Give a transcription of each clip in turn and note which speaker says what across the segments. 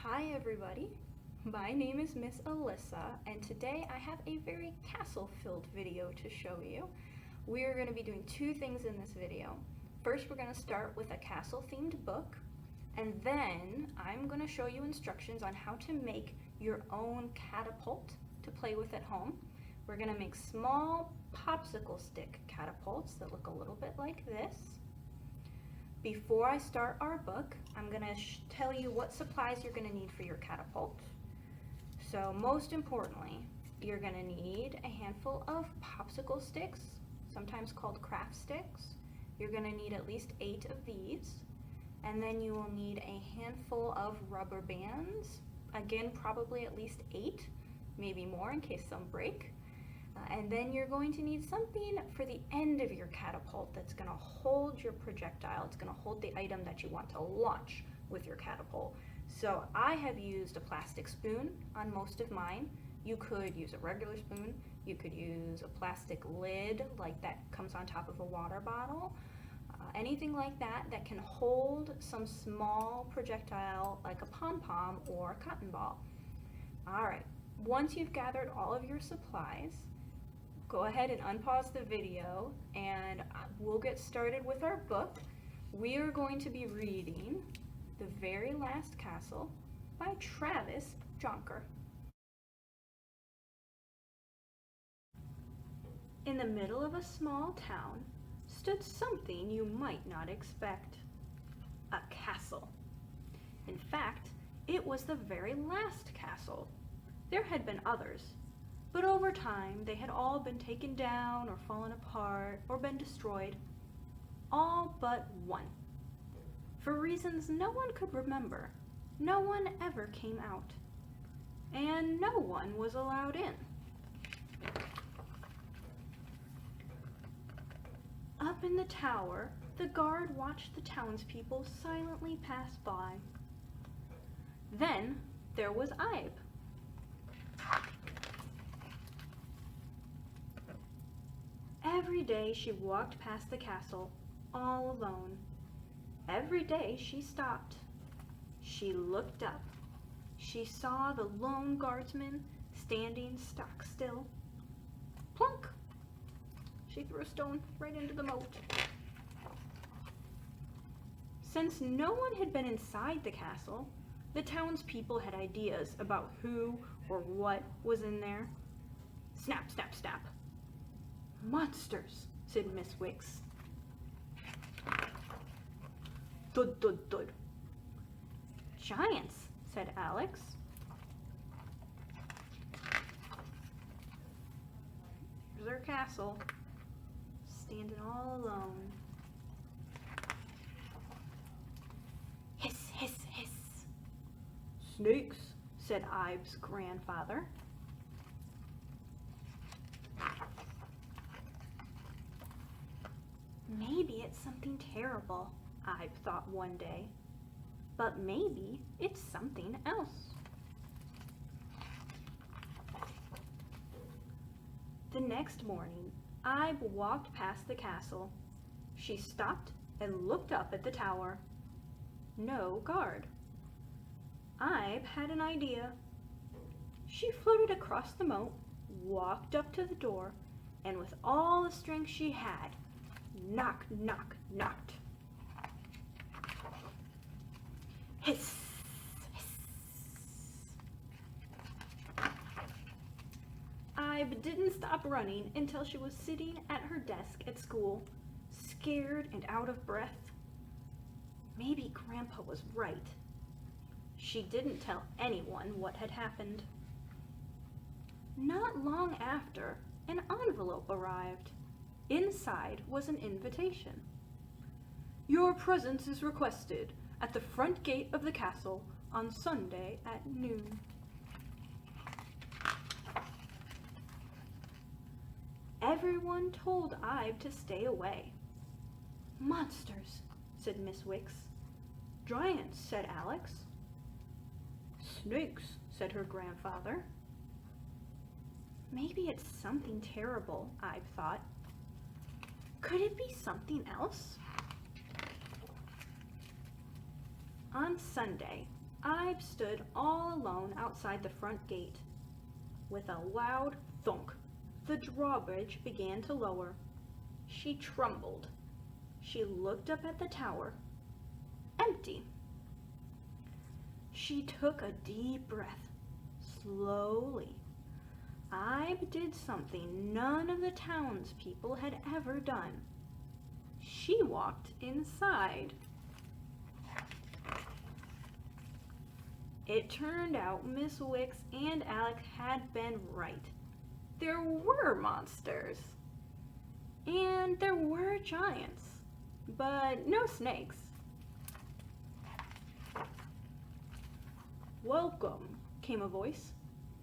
Speaker 1: Hi everybody, my name is Miss Alyssa and today I have a very castle-filled video to show you. We are going to be doing two things in this video. First, we're going to start with a castle-themed book, and then I'm going to show you instructions on how to make your own catapult to play with at home. We're going to make small popsicle stick catapults that look a little bit like this. Before I start our book, I'm going to tell you what supplies you're going to need for your catapult. So most importantly, you're going to need a handful of popsicle sticks, sometimes called craft sticks. You're going to need at least 8 of these. And then you will need a handful of rubber bands. Again, probably at least 8, maybe more in case some break. And then you're going to need something for the end of your catapult that's going to hold your projectile. It's going to hold the item that you want to launch with your catapult. So I have used a plastic spoon on most of mine. You could use a regular spoon. You could use a plastic lid like that comes on top of a water bottle. Anything like that that can hold some small projectile like a pom-pom or a cotton ball. All right, once you've gathered all of your supplies, go ahead and unpause the video and we'll get started with our book. We are going to be reading The Very Last Castle by Travis Jonker. In the middle of a small town stood something you might not expect. A castle. In fact, it was the very last castle. There had been others, but over time they had all been taken down or fallen apart or been destroyed. All but one. For reasons no one could remember, no one ever came out. And no one was allowed in. Up in the tower, the guard watched the townspeople silently pass by. Then there was Ibe. Every day she walked past the castle, all alone. Every day she stopped. She looked up. She saw the lone guardsman standing stock still. Plunk! She threw a stone right into the moat. Since no one had been inside the castle, the townspeople had ideas about who or what was in there. Snap, snap, snap. Monsters, said Miss Wicks. Thud, thud, thud. Giants, said Alex. Here's our castle, standing all alone. Hiss, hiss, hiss. Snakes, said Ibe's grandfather. Maybe it's something terrible, Ibe thought one day. But maybe it's something else. The next morning, Ibe walked past the castle. She stopped and looked up at the tower. No guard. Ibe had an idea. She floated across the moat, walked up to the door, and with all the strength she had, knock, knock, knocked. Hiss, hiss. Ibe didn't stop running until she was sitting at her desk at school, scared and out of breath. Maybe Grandpa was right. She didn't tell anyone what had happened. Not long after, an envelope arrived. Inside was an invitation. Your presence is requested at the front gate of the castle on Sunday at noon. Everyone told Ibe to stay away. Monsters, said Miss Wicks. Giants, said Alex. Snakes, said her grandfather. Maybe it's something terrible, Ibe thought. Could it be something else? On Sunday, Ibe stood all alone outside the front gate. With a loud thunk, the drawbridge began to lower. She trembled. She looked up at the tower. Empty. She took a deep breath. Slowly, Ibe did something none of the townspeople had ever done. She walked inside. It turned out Miss Wicks and Alex had been right. There were monsters. And there were giants, but no snakes. "Welcome," came a voice,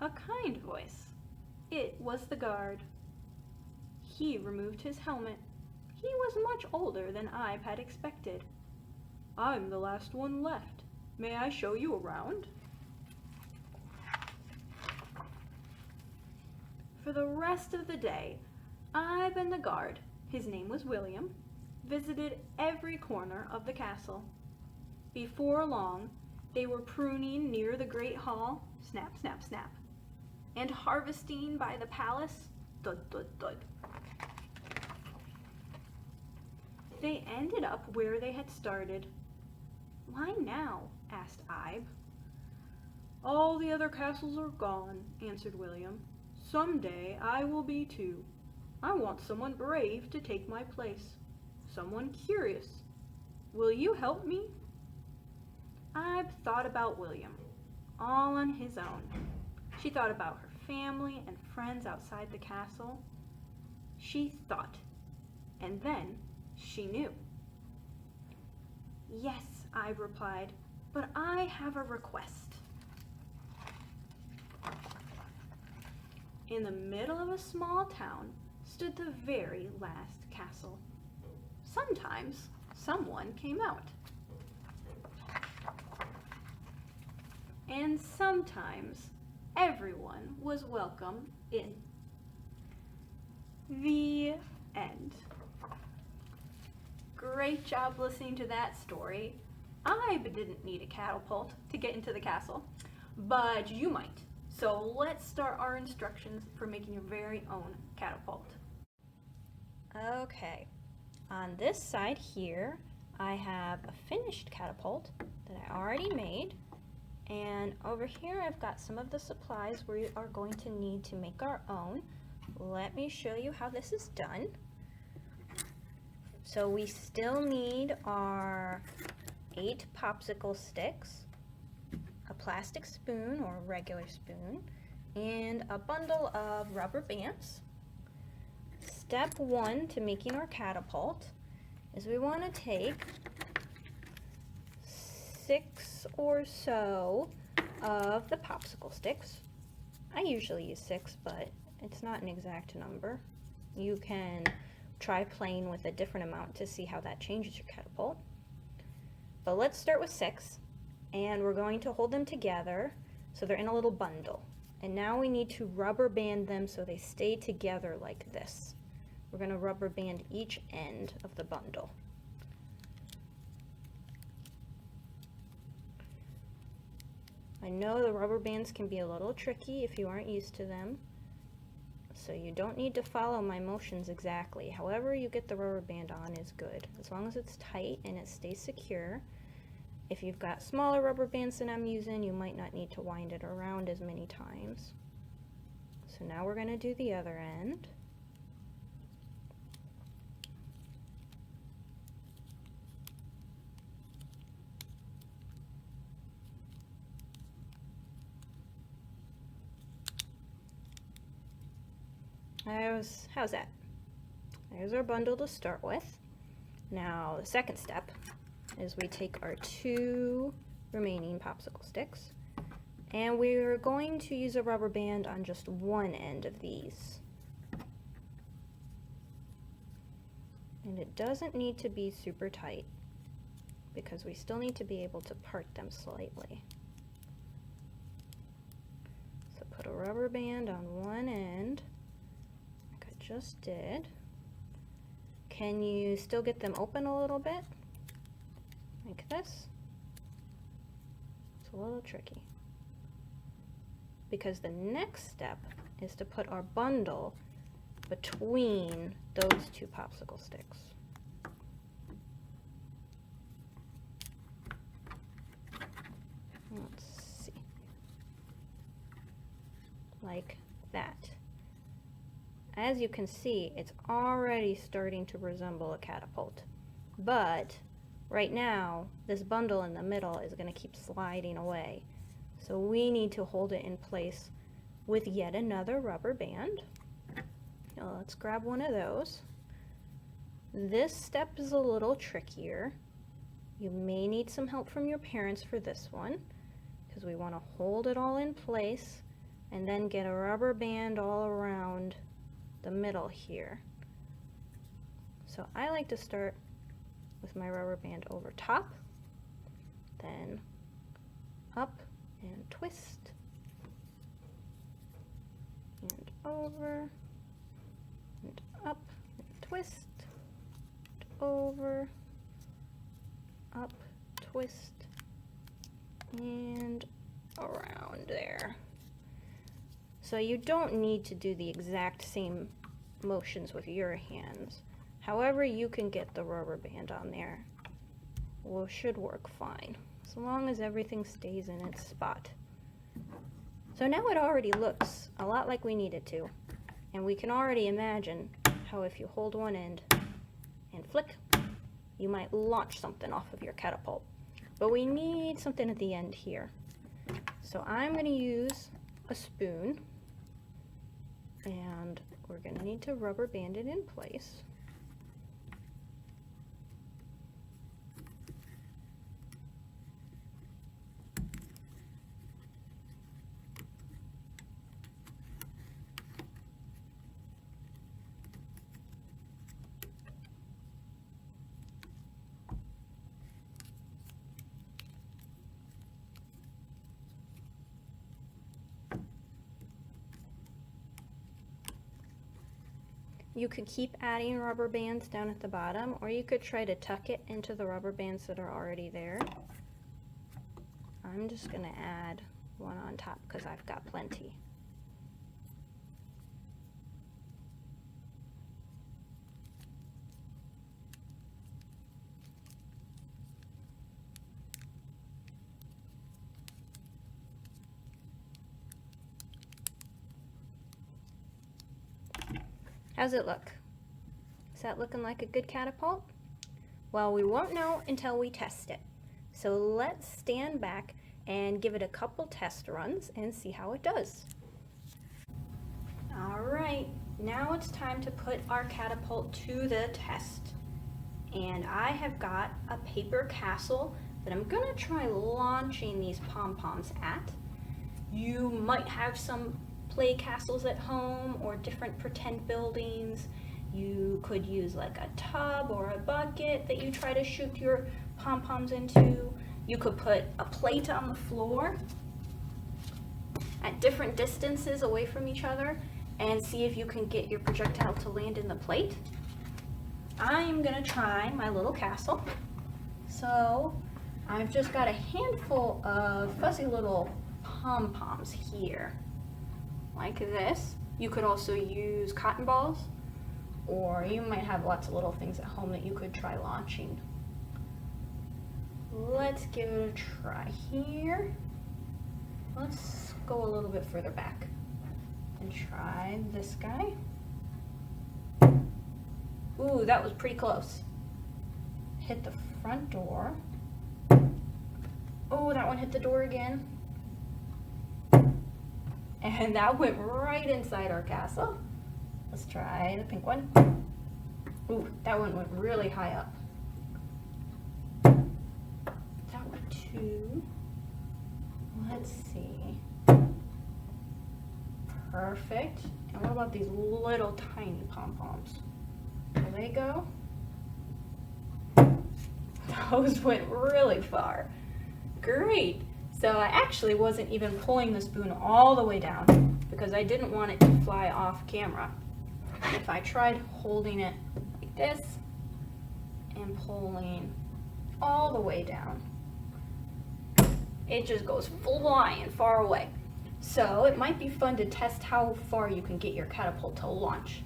Speaker 1: a kind voice. It was the guard. He removed his helmet. He was much older than Ibe had expected. "I'm the last one left. May I show you around?" For the rest of the day, Ibe and the guard, his name was William, visited every corner of the castle. Before long, they were pruning near the great hall, snap, snap, snap, and harvesting by the palace, thud, thud, thud. They ended up where they had started. "Why now?" asked Ibe. "All the other castles are gone," answered William. "Someday I will be too. I want someone brave to take my place, someone curious. Will you help me?" Ibe thought about William, all on his own. She thought about her family and friends outside the castle. She thought, and then she knew. "Yes," Ibe replied, "but I have a request." In the middle of a small town stood the very last castle. Sometimes someone came out. And sometimes everyone was welcome in. The end. Great job listening to that story. I didn't need a catapult to get into the castle, but you might. So let's start our instructions for making your very own catapult. Okay, on this side here, I have a finished catapult that I already made. And over here, I've got some of the supplies we are going to need to make our own. Let me show you how this is done. So we still need our 8 popsicle sticks, a plastic spoon or regular spoon, and a bundle of rubber bands. Step 1 to making our catapult is we want to take 6 or so of the popsicle sticks. I usually use 6, but it's not an exact number. You can try playing with a different amount to see how that changes your catapult. But let's start with 6, and we're going to hold them together so they're in a little bundle. And now we need to rubber band them so they stay together like this. We're going to rubber band each end of the bundle. I know the rubber bands can be a little tricky if you aren't used to them, so you don't need to follow my motions exactly. However you get the rubber band on is good, as long as it's tight and it stays secure. If you've got smaller rubber bands than I'm using, you might not need to wind it around as many times. So now we're going to do the other end. How's that? There's our bundle to start with. Now the second step is we take our 2 remaining popsicle sticks and we're going to use a rubber band on just one end of these. And it doesn't need to be super tight because we still need to be able to part them slightly. So put a rubber band on one end, like I just did. Can you still get them open a little bit? Like this. So a little tricky. Because the next step is to put our bundle between those two popsicle sticks. Let's see. Like that. As you can see, it's already starting to resemble a catapult. But right now, this bundle in the middle is going to keep sliding away. So we need to hold it in place with yet another rubber band. Now let's grab one of those. This step is a little trickier. You may need some help from your parents for this one, because we want to hold it all in place and then get a rubber band all around the middle here. So I like to start with my rubber band over top, then up and twist, and over, and up, and twist, and over, up, twist, and around there. So you don't need to do the exact same motions with your hands. However you can get the rubber band on there, well, should work fine, as long as everything stays in its spot. So now it already looks a lot like we need it to, and we can already imagine how if you hold one end and flick, you might launch something off of your catapult. But we need something at the end here. So I'm going to use a spoon, and we're going to need to rubber band it in place. You could keep adding rubber bands down at the bottom, or you could try to tuck it into the rubber bands that are already there. I'm just going to add one on top because I've got plenty. How's it look? Is that looking like a good catapult? Well, we won't know until we test it. So let's stand back and give it a couple test runs and see how it does. All right, now it's time to put our catapult to the test. And I have got a paper castle that I'm gonna try launching these pom-poms at. You might have some play castles at home or different pretend buildings. You could use like a tub or a bucket that you try to shoot your pom-poms into. You could put a plate on the floor at different distances away from each other and see if you can get your projectile to land in the plate. I'm gonna try my little castle. So I've just got a handful of fuzzy little pom-poms here, like this. You could also use cotton balls, or you might have lots of little things at home that you could try launching. Let's give it a try here. Let's go a little bit further back and try this guy. Ooh, that was pretty close. Hit the front door. Oh, that one hit the door again. And that went right inside our castle. Let's try the pink one. Ooh, that one went really high up. That one too. Let's see. Perfect. And what about these little tiny pom-poms? There they go. Those went really far. Great. So I actually wasn't even pulling the spoon all the way down because I didn't want it to fly off camera. If I tried holding it like this and pulling all the way down, it just goes flying far away. So it might be fun to test how far you can get your catapult to launch.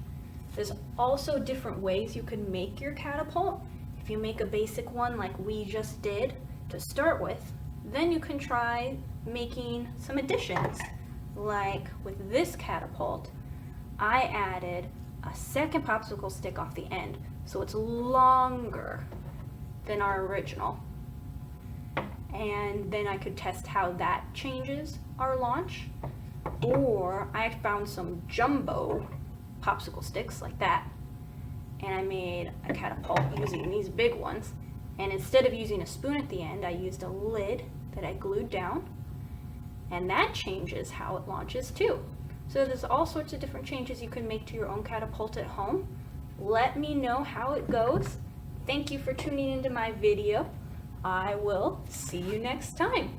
Speaker 1: There's also different ways you can make your catapult. If you make a basic one like we just did to start with, then you can try making some additions. Like with this catapult, I added a second popsicle stick off the end, so it's longer than our original. And then I could test how that changes our launch. Or I found some jumbo popsicle sticks like that, and I made a catapult using these big ones. And instead of using a spoon at the end, I used a lid that I glued down, and that changes how it launches too. So there's all sorts of different changes you can make to your own catapult at home. Let me know how it goes. Thank you for tuning into my video. I will see you next time.